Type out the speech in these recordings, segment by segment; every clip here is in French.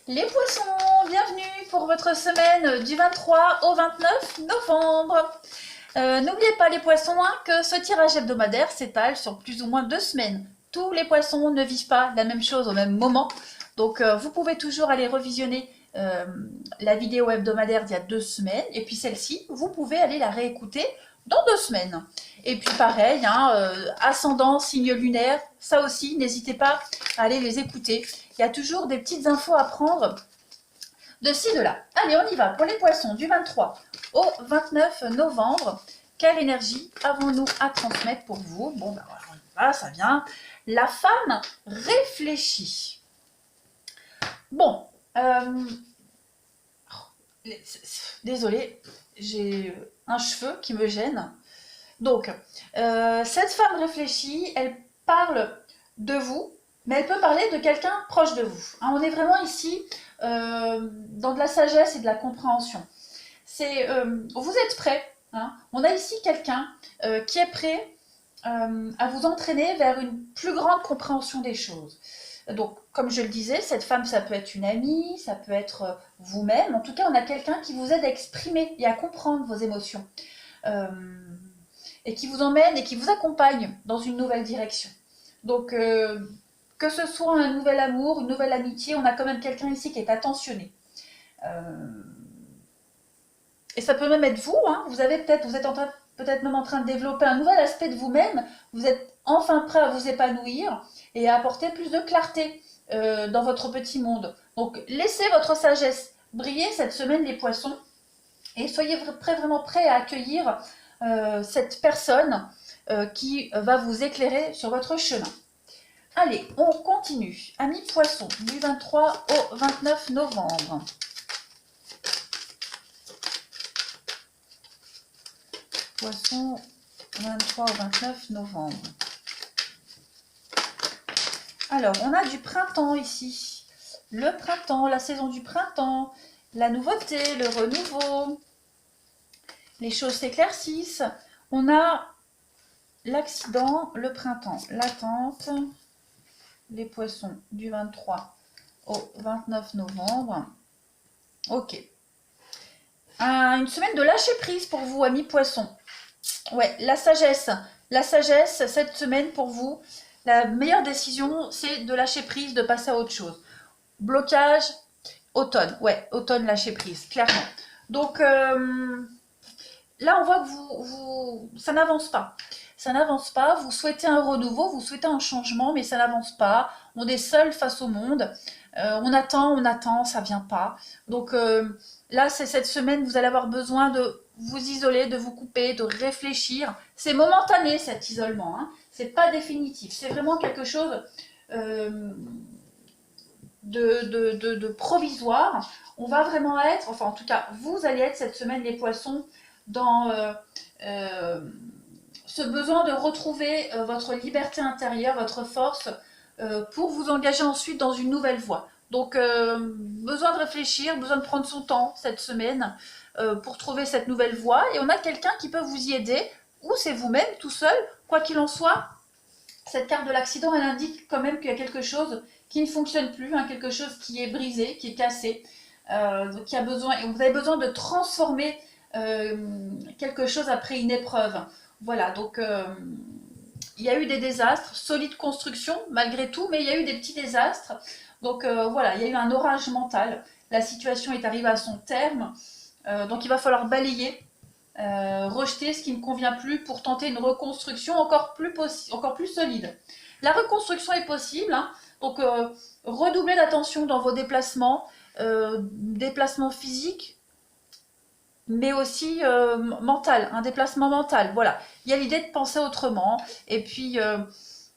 Les poissons, bienvenue pour votre semaine du 23 au 29 novembre. N'oubliez pas les poissons que ce tirage hebdomadaire s'étale sur plus ou moins 2 semaines. Tous les poissons ne vivent pas la même chose au même moment. Donc vous pouvez toujours aller revisionner la vidéo hebdomadaire d'il y a 2 semaines. Et puis celle-ci, vous pouvez aller la réécouter dans 2 semaines. Et puis pareil, ascendant, signe lunaire, ça aussi, n'hésitez pas à aller les écouter. Il y a toujours des petites infos à prendre de ci, de là. Allez, on y va. Pour les poissons, du 23 au 29 novembre, quelle énergie avons-nous à transmettre pour vous? Bon, ben voilà, on y va, ça vient. La femme réfléchit. Bon, désolée, j'ai un cheveu qui me gêne. Donc, cette femme réfléchit, elle parle de vous, mais elle peut parler de quelqu'un proche de vous. On est vraiment ici dans de la sagesse et de la compréhension. Vous êtes prêt. On a ici quelqu'un qui est prêt à vous entraîner vers une plus grande compréhension des choses. Donc, comme je le disais, cette femme, ça peut être une amie, ça peut être vous-même. En tout cas, on a quelqu'un qui vous aide à exprimer et à comprendre vos émotions. Et qui vous emmène et qui vous accompagne dans une nouvelle direction. Donc, que ce soit un nouvel amour, une nouvelle amitié, on a quand même quelqu'un ici qui est attentionné. Et ça peut même être vous, vous êtes peut-être même en train de développer un nouvel aspect de vous-même, vous êtes enfin prêt à vous épanouir et à apporter plus de clarté dans votre petit monde. Donc, laissez votre sagesse briller cette semaine, les poissons, et soyez vraiment prêts à accueillir cette personne qui va vous éclairer sur votre chemin. Allez, on continue. Amis poissons, du 23 au 29 novembre. Poissons, 23 au 29 novembre. Alors, on a du printemps ici. Le printemps, la saison du printemps, la nouveauté, le renouveau. Les choses s'éclaircissent. On a l'accident, le printemps, l'attente, les poissons du 23 au 29 novembre. Ok. Une semaine de lâcher prise pour vous, amis poissons. Ouais, la sagesse. La sagesse, cette semaine pour vous, la meilleure décision, c'est de lâcher prise, de passer à autre chose. Blocage, automne. Ouais, automne, lâcher prise, clairement. Donc, là, on voit que ça n'avance pas. Ça n'avance pas, vous souhaitez un renouveau, vous souhaitez un changement, mais ça n'avance pas. On est seul face au monde. On attend, ça vient pas. Donc là, c'est cette semaine, vous allez avoir besoin de vous isoler, de vous couper, de réfléchir. C'est momentané cet isolement, c'est pas définitif. C'est vraiment quelque chose de provisoire. On va vraiment être, enfin en tout cas, vous allez être cette semaine, les poissons, dans ce besoin de retrouver votre liberté intérieure, votre force, pour vous engager ensuite dans une nouvelle voie. Donc, besoin de réfléchir, besoin de prendre son temps cette semaine pour trouver cette nouvelle voie. Et on a quelqu'un qui peut vous y aider, ou c'est vous-même tout seul, quoi qu'il en soit. Cette carte de l'accident, elle indique quand même qu'il y a quelque chose qui ne fonctionne plus, quelque chose qui est brisé, qui est cassé, qui a besoin, et vous avez besoin de transformer quelque chose après une épreuve. Voilà, donc il y a eu des désastres, solide construction malgré tout, mais il y a eu des petits désastres. Donc voilà, il y a eu un orage mental. La situation est arrivée à son terme. Donc il va falloir balayer, rejeter ce qui ne convient plus pour tenter une reconstruction encore plus solide. La reconstruction est possible, donc redoubler d'attention dans vos déplacements physiques, mais aussi mental, un déplacement mental. Voilà, il y a l'idée de penser autrement. Et puis,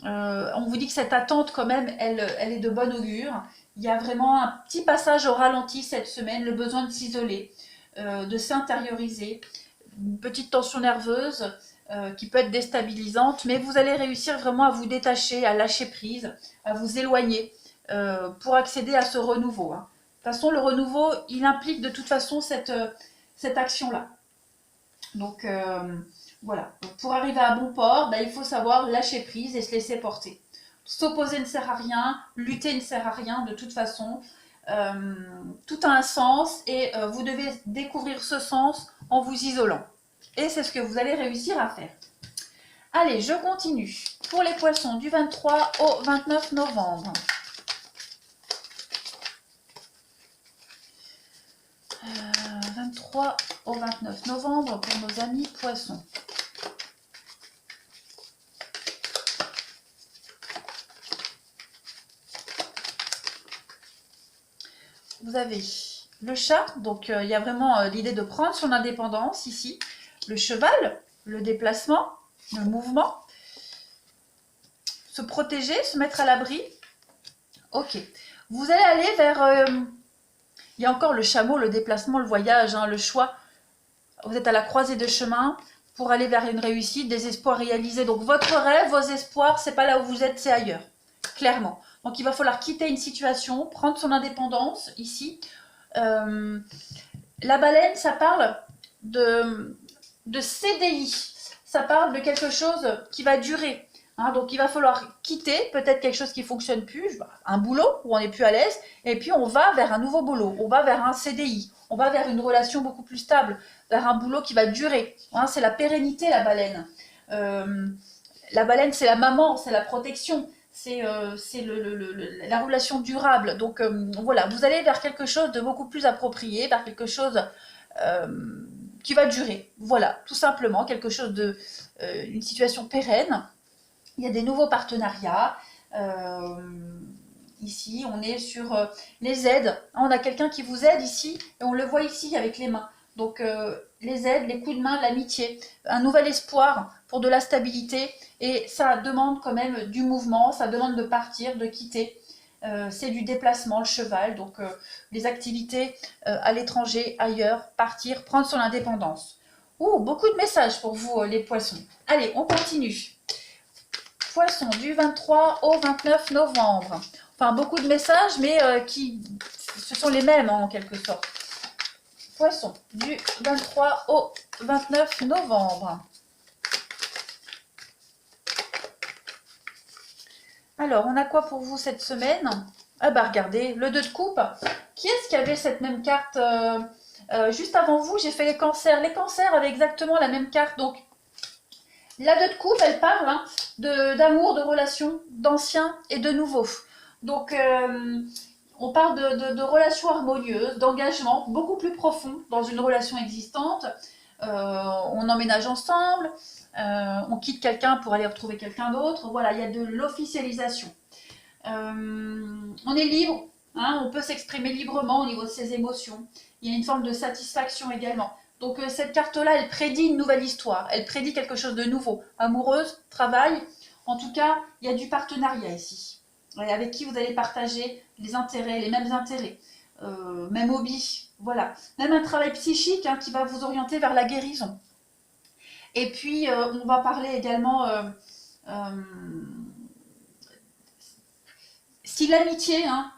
on vous dit que cette attente, quand même, elle est de bon augure. Il y a vraiment un petit passage au ralenti cette semaine, le besoin de s'isoler, de s'intérioriser, une petite tension nerveuse qui peut être déstabilisante, mais vous allez réussir vraiment à vous détacher, à lâcher prise, à vous éloigner pour accéder à ce renouveau. De toute façon, le renouveau, il implique de toute façon cette action-là. Donc voilà, donc, pour arriver à bon port, il faut savoir lâcher prise et se laisser porter. S'opposer ne sert à rien, lutter ne sert à rien de toute façon. Tout a un sens et vous devez découvrir ce sens en vous isolant. Et c'est ce que vous allez réussir à faire. Allez, je continue. Pour les poissons, du 23 au 29 novembre. 23 au 29 novembre pour nos amis poissons. Vous avez le chat, donc il y a vraiment l'idée de prendre son indépendance ici. Le cheval, le déplacement, le mouvement. Se protéger, se mettre à l'abri. Ok. Vous allez aller vers... il y a encore le chameau, le déplacement, le voyage, hein, le choix. Vous êtes à la croisée de chemin pour aller vers une réussite, des espoirs réalisés. Donc votre rêve, vos espoirs, c'est pas là où vous êtes, c'est ailleurs. Clairement. Donc il va falloir quitter une situation, prendre son indépendance ici. La baleine, ça parle de CDI. Ça parle de quelque chose qui va durer. Hein, donc il va falloir quitter peut-être quelque chose qui ne fonctionne plus, un boulot où on n'est plus à l'aise, et puis on va vers un nouveau boulot, on va vers un CDI, on va vers une relation beaucoup plus stable, vers un boulot qui va durer. Hein, c'est la pérennité, la baleine. La baleine, c'est la maman, c'est la protection, c'est la relation durable. Donc voilà, vous allez vers quelque chose de beaucoup plus approprié, vers quelque chose qui va durer. Voilà, tout simplement, quelque chose de... une situation pérenne. Il y a des nouveaux partenariats. Ici, on est sur les aides. On a quelqu'un qui vous aide ici, et on le voit ici avec les mains. Donc, les aides, les coups de main, l'amitié, un nouvel espoir pour de la stabilité. Et ça demande quand même du mouvement, ça demande de partir, de quitter. C'est du déplacement, le cheval, donc les activités à l'étranger, ailleurs, partir, prendre son indépendance. Ouh, beaucoup de messages pour vous, les poissons. Allez, on continue. Poissons, du 23 au 29 novembre. Enfin, beaucoup de messages, mais ce sont les mêmes, hein, en quelque sorte. Poissons, du 23 au 29 novembre. Alors, on a quoi pour vous cette semaine? Ah bah regardez, le 2 de coupe. Qui est-ce qui avait cette même carte juste avant vous, j'ai fait les cancers. Les cancers avaient exactement la même carte. Donc, la 2 de coupe, elle parle hein, d'amour, de relations, d'anciens et de nouveaux. Donc, on parle de relations harmonieuses, d'engagement beaucoup plus profond dans une relation existante. On emménage ensemble, on quitte quelqu'un pour aller retrouver quelqu'un d'autre. Voilà, il y a de l'officialisation. On est libre, hein, on peut s'exprimer librement au niveau de ses émotions. Il y a une forme de satisfaction également. Donc cette carte-là, elle prédit une nouvelle histoire, elle prédit quelque chose de nouveau. Amoureuse, travail, en tout cas, il y a du partenariat ici. Avec qui vous allez partager les intérêts, les mêmes intérêts, même hobby, voilà. Même un travail psychique hein, qui va vous orienter vers la guérison. Et puis, on va parler également... si l'amitié hein,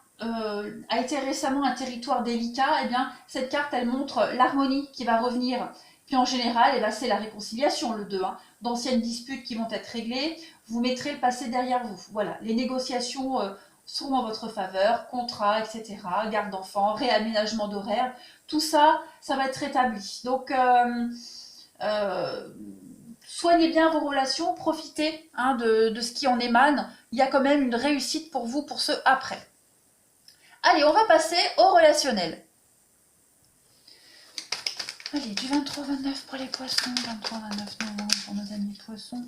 a été récemment un territoire délicat, eh bien, cette carte, elle montre l'harmonie qui va revenir. Puis en général, eh ben, c'est la réconciliation, le 2. Hein. D'anciennes disputes qui vont être réglées, vous mettrez le passé derrière vous. Voilà, les négociations seront en votre faveur, contrat, etc., garde d'enfants, réaménagement d'horaire, tout ça, ça va être rétabli. Donc, soignez bien vos relations, profitez hein, de ce qui en émane. Il y a quand même une réussite pour vous pour ce après. Allez, on va passer au relationnel. Allez, du 23-29 pour les poissons, 23-29 novembre pour nos amis poissons.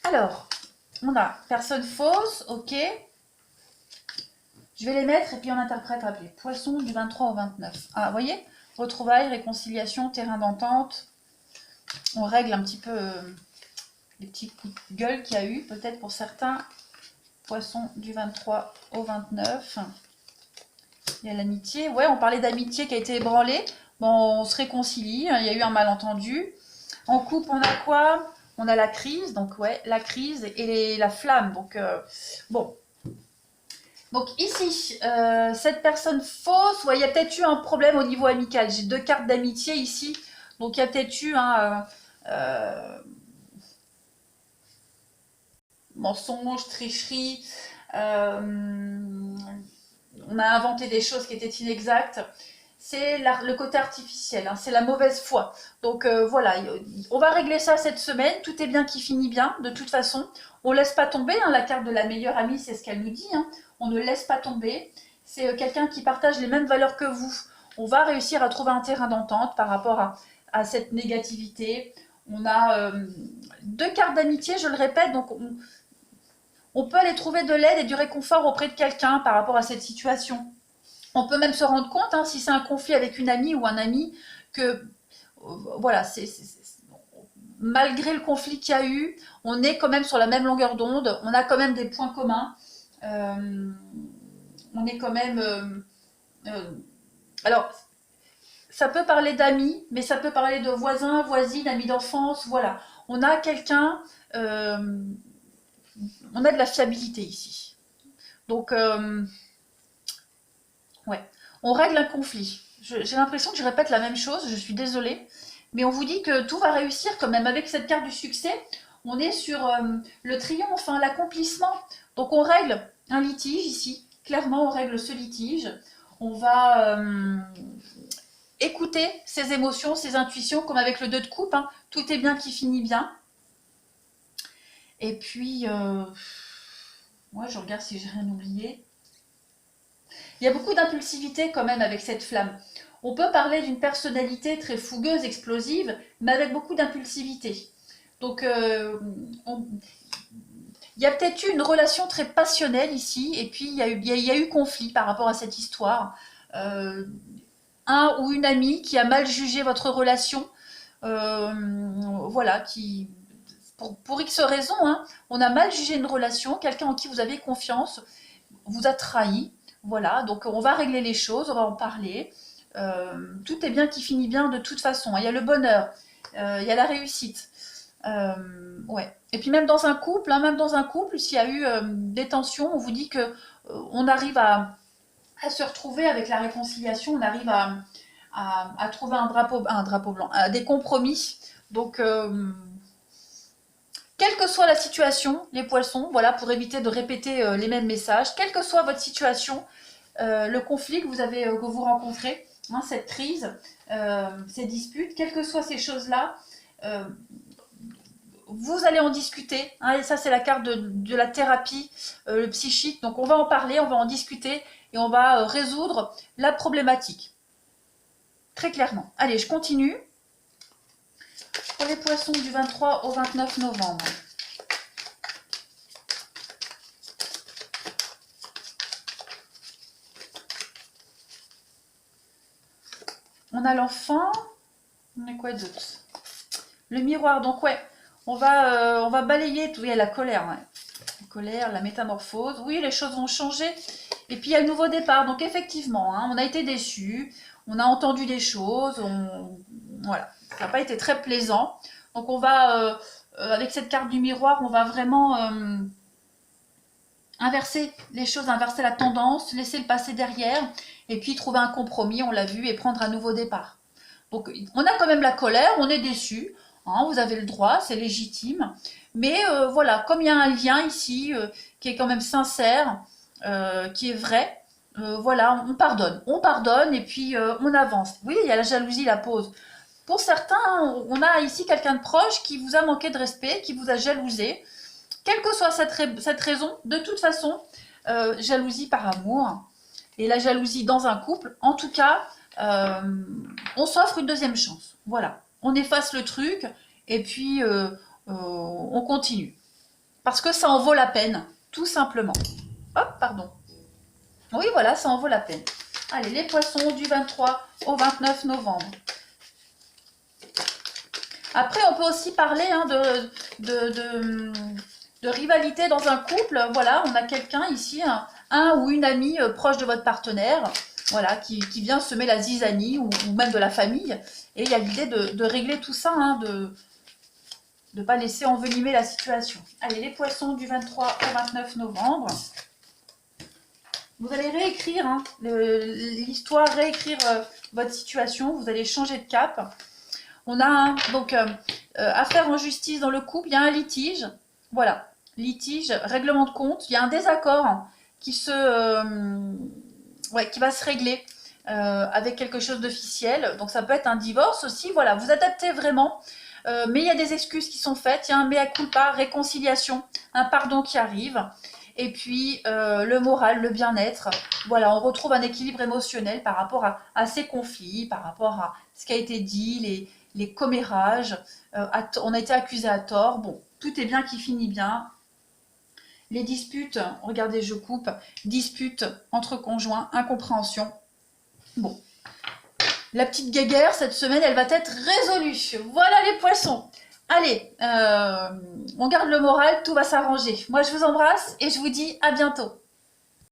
Alors, on a personne fausse, ok. Je vais les mettre et puis on interprète après. Poisson du 23 au 29. Ah, vous voyez, retrouvailles, réconciliation, terrain d'entente. On règle un petit peu les petits coups de gueule qu'il y a eu, peut-être pour certains. Poisson du 23 au 29. Il y a l'amitié. Ouais, on parlait d'amitié qui a été ébranlée. Bon, on se réconcilie, il y a eu un malentendu. En couple, on a quoi? On a la crise, donc ouais, la crise et la flamme. Donc, bon. Donc ici, cette personne fausse, ouais, il y a peut-être eu un problème au niveau amical. J'ai 2 cartes d'amitié ici. Donc il y a peut-être eu un mensonge, tricherie. On a inventé des choses qui étaient inexactes. C'est le côté artificiel, hein, c'est la mauvaise foi. Donc voilà, on va régler ça cette semaine. Tout est bien qui finit bien, de toute façon. On ne laisse pas tomber, hein, la carte de la meilleure amie, c'est ce qu'elle nous dit. Hein. On ne laisse pas tomber. C'est quelqu'un qui partage les mêmes valeurs que vous. On va réussir à trouver un terrain d'entente par rapport à cette négativité. On a 2 cartes d'amitié, je le répète, donc on peut aller trouver de l'aide et du réconfort auprès de quelqu'un par rapport à cette situation. On peut même se rendre compte, hein, si c'est un conflit avec une amie ou un ami, que voilà, malgré le conflit qu'il y a eu, on est quand même sur la même longueur d'onde, on a quand même des points communs, on est quand même... alors, ça peut parler d'amis, mais ça peut parler de voisins, voisines, amis d'enfance, voilà. On a quelqu'un, on a de la fiabilité ici. Donc, ouais, on règle un conflit. J'ai l'impression que je répète la même chose, je suis désolée. Mais on vous dit que tout va réussir quand même. Avec cette carte du succès, on est sur le triomphe, hein, l'accomplissement. Donc on règle un litige ici. Clairement, on règle ce litige. On va écouter ses émotions, ses intuitions, comme avec le 2 de coupe. Hein. Tout est bien qui finit bien. Et puis, moi je regarde si j'ai rien oublié. Il y a beaucoup d'impulsivité quand même avec cette flamme. On peut parler d'une personnalité très fougueuse, explosive, mais avec beaucoup d'impulsivité. Donc, il y a peut-être eu une relation très passionnelle ici, et puis il y a eu conflit par rapport à cette histoire. Un ou une amie qui a mal jugé votre relation, voilà, qui, pour X raisons, hein, on a mal jugé une relation, quelqu'un en qui vous avez confiance vous a trahi. Voilà, donc on va régler les choses, on va en parler. Tout est bien qui finit bien de toute façon. Il y a le bonheur, il y a la réussite. Ouais. Et puis même dans un couple, hein, même dans un couple, s'il y a eu des tensions, on vous dit que on arrive à se retrouver avec la réconciliation, on arrive à trouver un drapeau blanc, des compromis. Donc quelle que soit la situation, les poissons, voilà, pour éviter de répéter les mêmes messages, quelle que soit votre situation, le conflit que que vous rencontrez, hein, cette crise, ces disputes, quelles que soient ces choses-là, vous allez en discuter. Hein, et ça, c'est la carte de la thérapie psychique. Donc, on va en parler, on va en discuter et on va résoudre la problématique. Très clairement. Allez, je continue. Pour les poissons du 23 au 29 novembre. On a l'enfant. On a quoi d'autre? Le miroir. Donc ouais, on va balayer tout. Il y a la colère. Ouais. La colère, la métamorphose. Oui, les choses vont changer. Et puis il y a le nouveau départ. Donc effectivement, hein, on a été déçus. On a entendu des choses. Voilà, ça n'a pas été très plaisant. Donc on va, avec cette carte du miroir, on va vraiment inverser les choses, inverser la tendance, laisser le passé derrière, et puis trouver un compromis, on l'a vu, et prendre un nouveau départ. Donc on a quand même la colère, on est déçu, hein, vous avez le droit, c'est légitime, mais voilà, comme il y a un lien ici qui est quand même sincère, qui est vrai, voilà, on pardonne et puis on avance. Oui, il y a la jalousie, la pause. Pour certains, on a ici quelqu'un de proche qui vous a manqué de respect, qui vous a jalousé. Quelle que soit cette raison, de toute façon, jalousie par amour et la jalousie dans un couple, en tout cas, on s'offre une deuxième chance. Voilà, on efface le truc et puis on continue. Parce que ça en vaut la peine, tout simplement. Hop, pardon. Oui, voilà, ça en vaut la peine. Allez, les poissons du 23 au 29 novembre. Après, on peut aussi parler hein, de rivalité dans un couple. Voilà, on a quelqu'un ici, un ou une amie proche de votre partenaire, voilà, qui vient semer la zizanie ou même de la famille. Et il y a l'idée de régler tout ça, hein, de ne pas laisser envenimer la situation. Allez, les poissons du 23 au 29 novembre. Vous allez réécrire hein, l'histoire, réécrire votre situation, vous allez changer de cap. On a donc affaire en justice dans le couple, il y a un litige, voilà, litige, règlement de compte, il y a un désaccord qui qui va se régler avec quelque chose d'officiel. Donc ça peut être un divorce aussi, voilà, vous adaptez vraiment. Mais il y a des excuses qui sont faites, il y a un mea culpa, réconciliation, un pardon qui arrive. Et puis le moral, le bien-être, voilà, on retrouve un équilibre émotionnel par rapport à ces conflits, par rapport à ce qui a été dit, les commérages, on a été accusé à tort, bon, tout est bien qui finit bien. Les disputes, regardez, je coupe, disputes entre conjoints, incompréhension. Bon, la petite guéguerre, cette semaine, elle va être résolue. Voilà les poissons. Allez, on garde le moral, tout va s'arranger. Moi, je vous embrasse et je vous dis à bientôt.